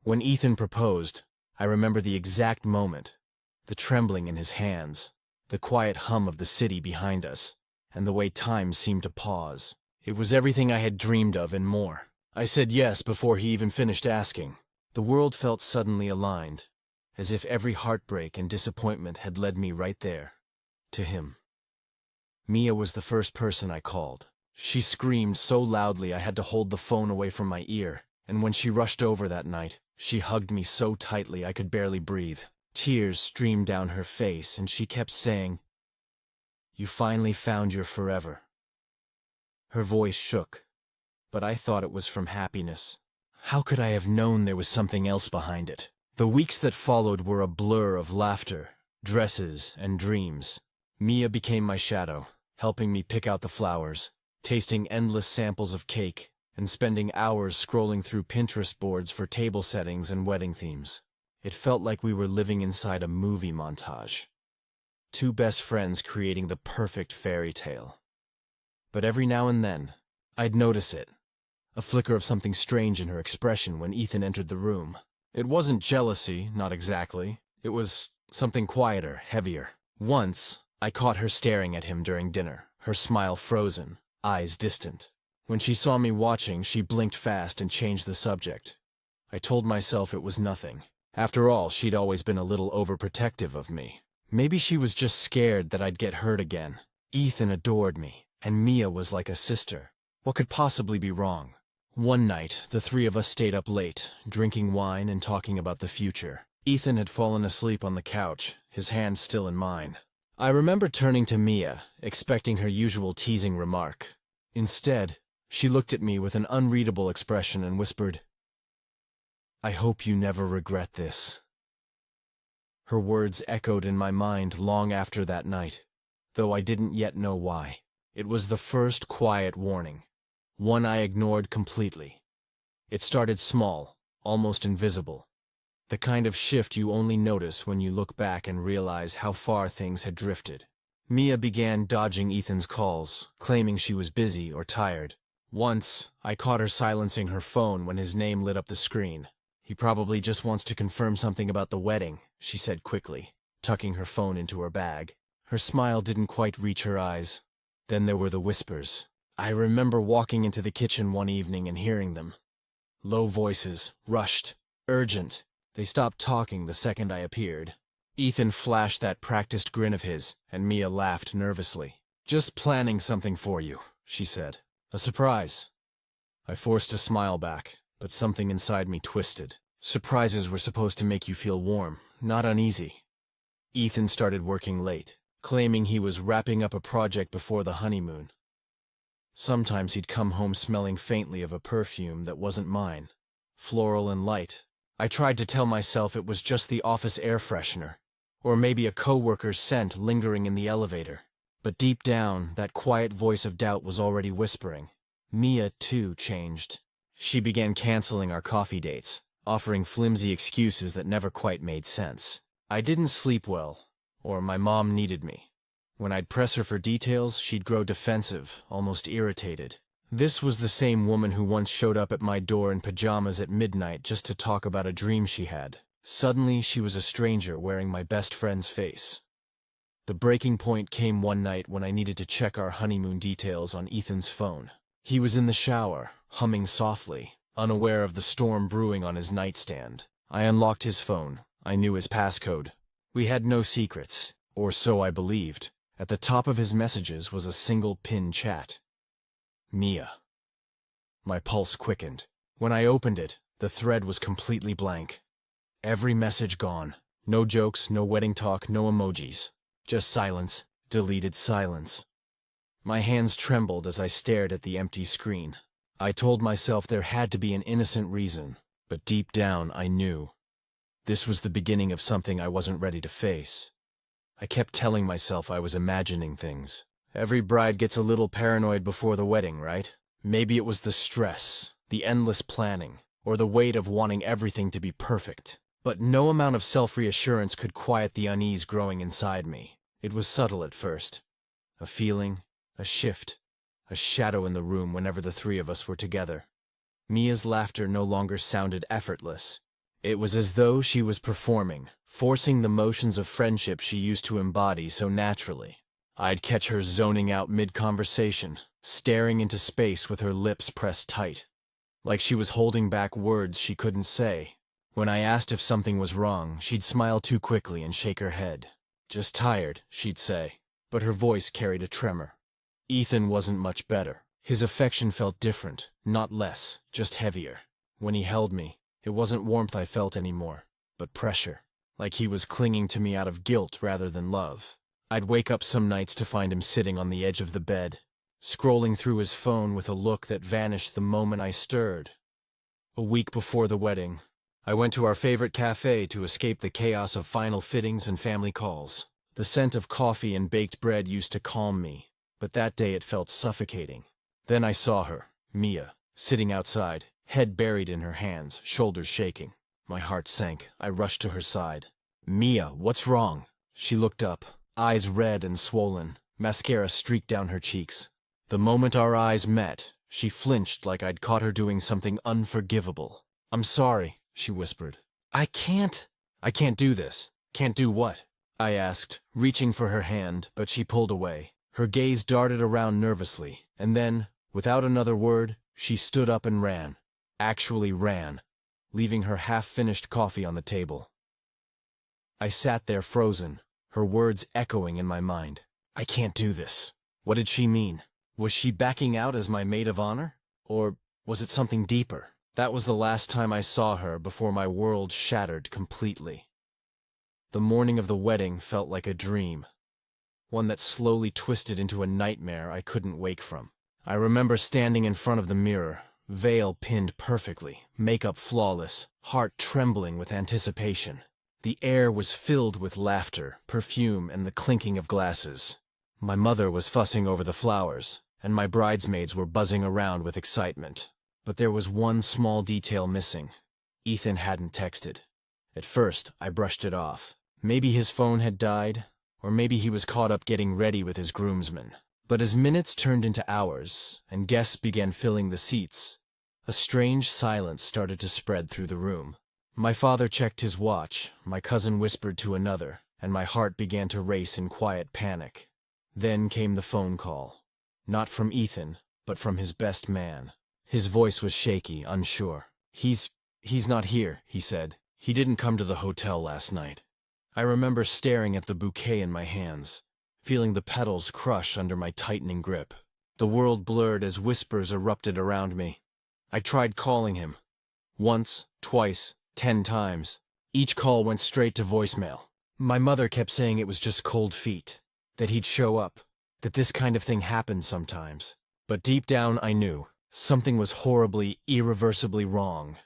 When Ethan proposed, I remember the exact moment, the trembling in his hands, the quiet hum of the city behind us, and the way time seemed to pause. It was everything I had dreamed of and more. I said yes before he even finished asking. The world felt suddenly aligned, as if every heartbreak and disappointment had led me right there, to him. Mia was the first person I called. She screamed so loudly I had to hold the phone away from my ear, and when she rushed over that night, she hugged me so tightly I could barely breathe. Tears streamed down her face, and she kept saying, "You finally found your forever." Her voice shook, but I thought it was from happiness. How could I have known there was something else behind it? The weeks that followed were a blur of laughter, dresses, and dreams. Mia became my shadow, helping me pick out the flowers, tasting endless samples of cake, and spending hours scrolling through Pinterest boards for table settings and wedding themes. It felt like we were living inside a movie montage. Two best friends creating the perfect fairy tale. But every now and then, I'd notice it. A flicker of something strange in her expression when Ethan entered the room. It wasn't jealousy, not exactly. It was something quieter, heavier. Once, I caught her staring at him during dinner, her smile frozen, eyes distant. When she saw me watching, she blinked fast and changed the subject. I told myself it was nothing. After all, she'd always been a little overprotective of me. Maybe she was just scared that I'd get hurt again. Ethan adored me, and Mia was like a sister. What could possibly be wrong? One night, the three of us stayed up late, drinking wine and talking about the future. Ethan had fallen asleep on the couch, his hand still in mine. I remember turning to Mia, expecting her usual teasing remark. Instead, she looked at me with an unreadable expression and whispered, "I hope you never regret this." Her words echoed in my mind long after that night, though I didn't yet know why. It was the first quiet warning, one I ignored completely. It started small, almost invisible. The kind of shift you only notice when you look back and realize how far things had drifted. Mia began dodging Ethan's calls, claiming she was busy or tired. Once, I caught her silencing her phone when his name lit up the screen. "He probably just wants to confirm something about the wedding," she said quickly, tucking her phone into her bag. Her smile didn't quite reach her eyes. Then there were the whispers. I remember walking into the kitchen one evening and hearing them. Low voices, rushed, urgent. They stopped talking the second I appeared. Ethan flashed that practiced grin of his, and Mia laughed nervously. "Just planning something for you," she said. "A surprise." I forced a smile back, but something inside me twisted. Surprises were supposed to make you feel warm, not uneasy. Ethan started working late, claiming he was wrapping up a project before the honeymoon. Sometimes he'd come home smelling faintly of a perfume that wasn't mine, floral and light. I tried to tell myself it was just the office air freshener, or maybe a coworker's scent lingering in the elevator. But deep down, that quiet voice of doubt was already whispering. Mia, too, changed. She began canceling our coffee dates, offering flimsy excuses that never quite made sense. I didn't sleep well, or my mom needed me. When I'd press her for details, she'd grow defensive, almost irritated. This was the same woman who once showed up at my door in pajamas at midnight just to talk about a dream she had. Suddenly, she was a stranger wearing my best friend's face. The breaking point came one night when I needed to check our honeymoon details on Ethan's phone. He was in the shower, humming softly, unaware of the storm brewing on his nightstand. I unlocked his phone. I knew his passcode. We had no secrets, or so I believed. At the top of his messages was a single pin chat. Mia. My pulse quickened. When I opened it, the thread was completely blank. Every message gone. No jokes, no wedding talk, no emojis. Just silence, deleted silence. My hands trembled as I stared at the empty screen. I told myself there had to be an innocent reason, but deep down I knew. This was the beginning of something I wasn't ready to face. I kept telling myself I was imagining things. Every bride gets a little paranoid before the wedding, right? Maybe it was the stress, the endless planning, or the weight of wanting everything to be perfect. But no amount of self-reassurance could quiet the unease growing inside me. It was subtle at first. A feeling, a shift, a shadow in the room whenever the three of us were together. Mia's laughter no longer sounded effortless. It was as though she was performing, forcing the motions of friendship she used to embody so naturally. I'd catch her zoning out mid-conversation, staring into space with her lips pressed tight, like she was holding back words she couldn't say. When I asked if something was wrong, she'd smile too quickly and shake her head. "Just tired," she'd say, but her voice carried a tremor. Ethan wasn't much better. His affection felt different, not less, just heavier. When he held me, it wasn't warmth I felt anymore, but pressure, like he was clinging to me out of guilt rather than love. I'd wake up some nights to find him sitting on the edge of the bed, scrolling through his phone with a look that vanished the moment I stirred. A week before the wedding, I went to our favorite cafe to escape the chaos of final fittings and family calls. The scent of coffee and baked bread used to calm me, but that day it felt suffocating. Then I saw her, Mia, sitting outside, head buried in her hands, shoulders shaking. My heart sank. I rushed to her side. "Mia, what's wrong?" She looked up, eyes red and swollen, mascara streaked down her cheeks. The moment our eyes met, she flinched like I'd caught her doing something unforgivable. "I'm sorry," she whispered. I can't do this." "Can't do what?" I asked, reaching for her hand, but she pulled away. Her gaze darted around nervously, and then, without another word, she stood up and ran. Actually ran, leaving her half-finished coffee on the table. I sat there frozen, her words echoing in my mind. I can't do this. What did she mean? Was she backing out as my maid of honor? Or was it something deeper? That was the last time I saw her before my world shattered completely. The morning of the wedding felt like a dream, one that slowly twisted into a nightmare I couldn't wake from. I remember standing in front of the mirror, veil pinned perfectly, makeup flawless, heart trembling with anticipation. The air was filled with laughter, perfume, and the clinking of glasses. My mother was fussing over the flowers, and my bridesmaids were buzzing around with excitement. But there was one small detail missing. Ethan hadn't texted. At first, I brushed it off. Maybe his phone had died, or maybe he was caught up getting ready with his groomsmen. But as minutes turned into hours, and guests began filling the seats, a strange silence started to spread through the room. My father checked his watch, my cousin whispered to another, and my heart began to race in quiet panic. Then came the phone call. Not from Ethan, but from his best man. His voice was shaky, unsure. He's not here," he said. "He didn't come to the hotel last night." I remember staring at the bouquet in my hands, feeling the petals crush under my tightening grip. The world blurred as whispers erupted around me. I tried calling him. Once, twice, 10 times. Each call went straight to voicemail. My mother kept saying it was just cold feet, that he'd show up, that this kind of thing happened sometimes. But deep down I knew something was horribly, irreversibly wrong.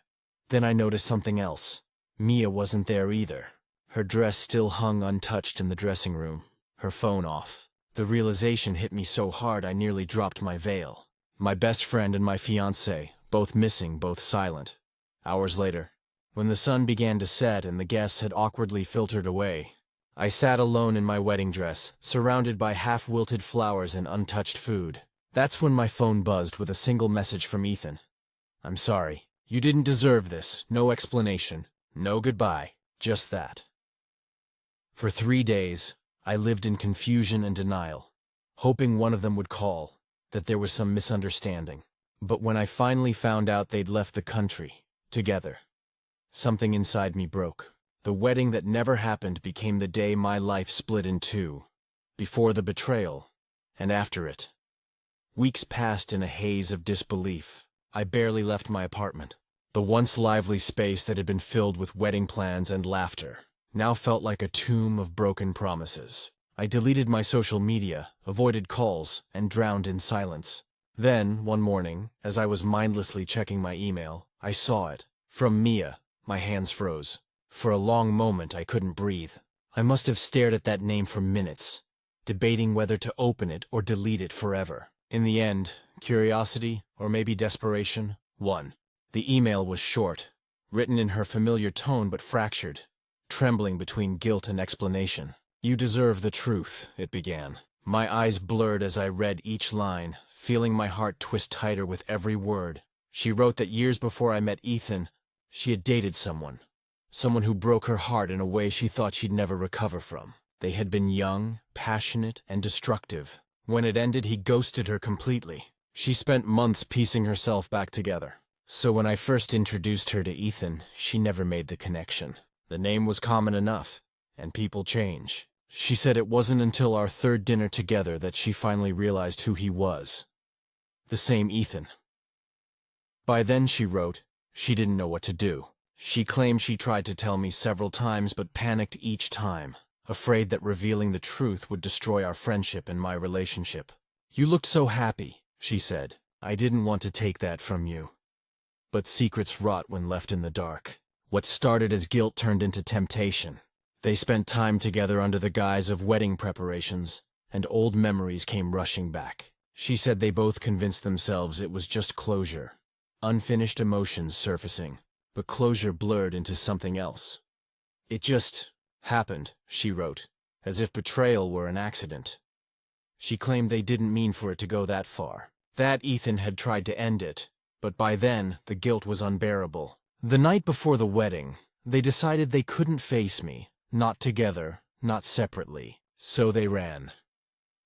Then I noticed something else. Mia wasn't there either. Her dress still hung untouched in the dressing room, her phone off. The realization hit me so hard I nearly dropped my veil. My best friend and my fiancé, both missing, both silent. Hours later, when the sun began to set and the guests had awkwardly filtered away, I sat alone in my wedding dress, surrounded by half-wilted flowers and untouched food. That's when my phone buzzed with a single message from Ethan. "I'm sorry. You didn't deserve this. No explanation. No goodbye. Just that." For 3 days, I lived in confusion and denial, hoping one of them would call, that there was some misunderstanding. But when I finally found out they'd left the country, together, something inside me broke. The wedding that never happened became the day my life split in two, before the betrayal, and after it. Weeks passed in a haze of disbelief. I barely left my apartment. The once lively space that had been filled with wedding plans and laughter now felt like a tomb of broken promises. I deleted my social media, avoided calls, and drowned in silence. Then, one morning, as I was mindlessly checking my email, I saw it. From Mia. My hands froze. For a long moment I couldn't breathe. I must have stared at that name for minutes, debating whether to open it or delete it forever. In the end, curiosity, or maybe desperation, won. The email was short, written in her familiar tone but fractured, trembling between guilt and explanation. "You deserve the truth," it began. My eyes blurred as I read each line, feeling my heart twist tighter with every word. She wrote that years before I met Ethan, she had dated someone, Someone who broke her heart in a way she thought she'd never recover from. They had been young, passionate, and destructive. When it ended, he ghosted her completely. She spent months piecing herself back together. So when I first introduced her to Ethan, she never made the connection. The name was common enough, and people change. She said it wasn't until our third dinner together that she finally realized who he was. The same Ethan. By then, she wrote, she didn't know what to do. She claimed she tried to tell me several times but panicked each time, afraid that revealing the truth would destroy our friendship and my relationship. "You looked so happy," she said. "I didn't want to take that from you." But secrets rot when left in the dark. What started as guilt turned into temptation. They spent time together under the guise of wedding preparations, and old memories came rushing back. She said they both convinced themselves it was just closure. Unfinished emotions surfacing, but closure blurred into something else. "It just happened," she wrote, as if betrayal were an accident. She claimed they didn't mean for it to go that far. That Ethan had tried to end it, but by then, the guilt was unbearable. The night before the wedding, they decided they couldn't face me, not together, not separately, so they ran.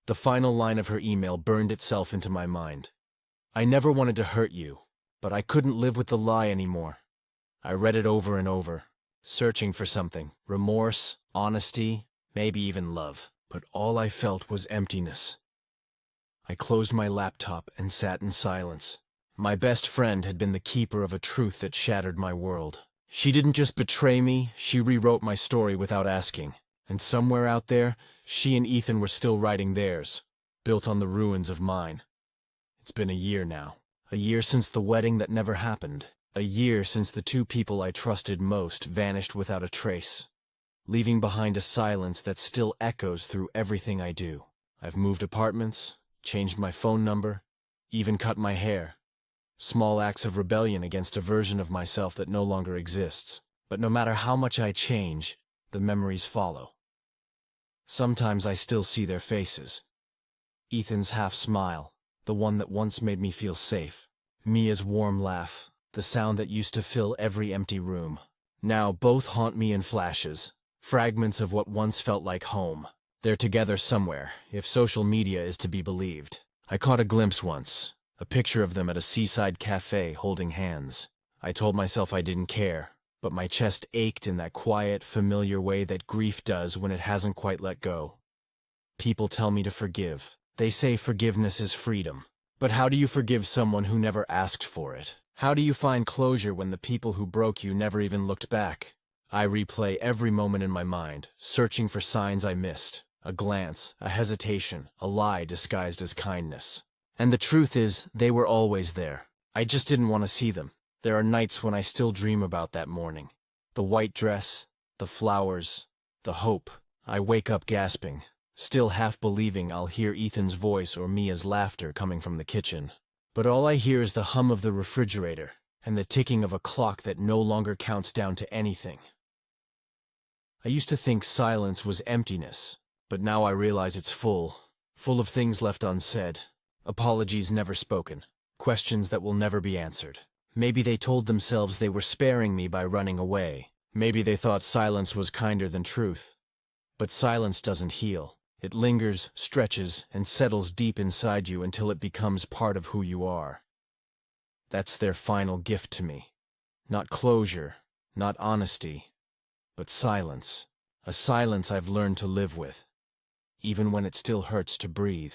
The final line of her email burned itself into my mind. "I never wanted to hurt you, but I couldn't live with the lie anymore." I read it over and over, searching for something, remorse, honesty, maybe even love, but all I felt was emptiness. I closed my laptop and sat in silence. My best friend had been the keeper of a truth that shattered my world. She didn't just betray me, she rewrote my story without asking. And somewhere out there, she and Ethan were still writing theirs, built on the ruins of mine. It's been a year now. A year since the wedding that never happened. A year since the two people I trusted most vanished without a trace, leaving behind a silence that still echoes through everything I do. I've moved apartments, changed my phone number, even cut my hair. Small acts of rebellion against a version of myself that no longer exists. But no matter how much I change, the memories follow. Sometimes I still see their faces. Ethan's half smile, the one that once made me feel safe. Mia's warm laugh, the sound that used to fill every empty room. Now both haunt me in flashes, fragments of what once felt like home. They're together somewhere, if social media is to be believed. I caught a glimpse once, a picture of them at a seaside cafe holding hands. I told myself I didn't care, but my chest ached in that quiet, familiar way that grief does when it hasn't quite let go. People tell me to forgive. They say forgiveness is freedom. But how do you forgive someone who never asked for it? How do you find closure when the people who broke you never even looked back? I replay every moment in my mind, searching for signs I missed. A glance, a hesitation, a lie disguised as kindness. And the truth is, they were always there. I just didn't want to see them. There are nights when I still dream about that morning. The white dress, the flowers, the hope. I wake up gasping, still half believing I'll hear Ethan's voice or Mia's laughter coming from the kitchen. But all I hear is the hum of the refrigerator and the ticking of a clock that no longer counts down to anything. I used to think silence was emptiness, but now I realize it's full of things left unsaid, apologies never spoken, questions that will never be answered. Maybe they told themselves they were sparing me by running away. Maybe they thought silence was kinder than truth. But silence doesn't heal. It lingers, stretches, and settles deep inside you until it becomes part of who you are. That's their final gift to me. Not closure, not honesty, but silence. A silence I've learned to live with, even when it still hurts to breathe.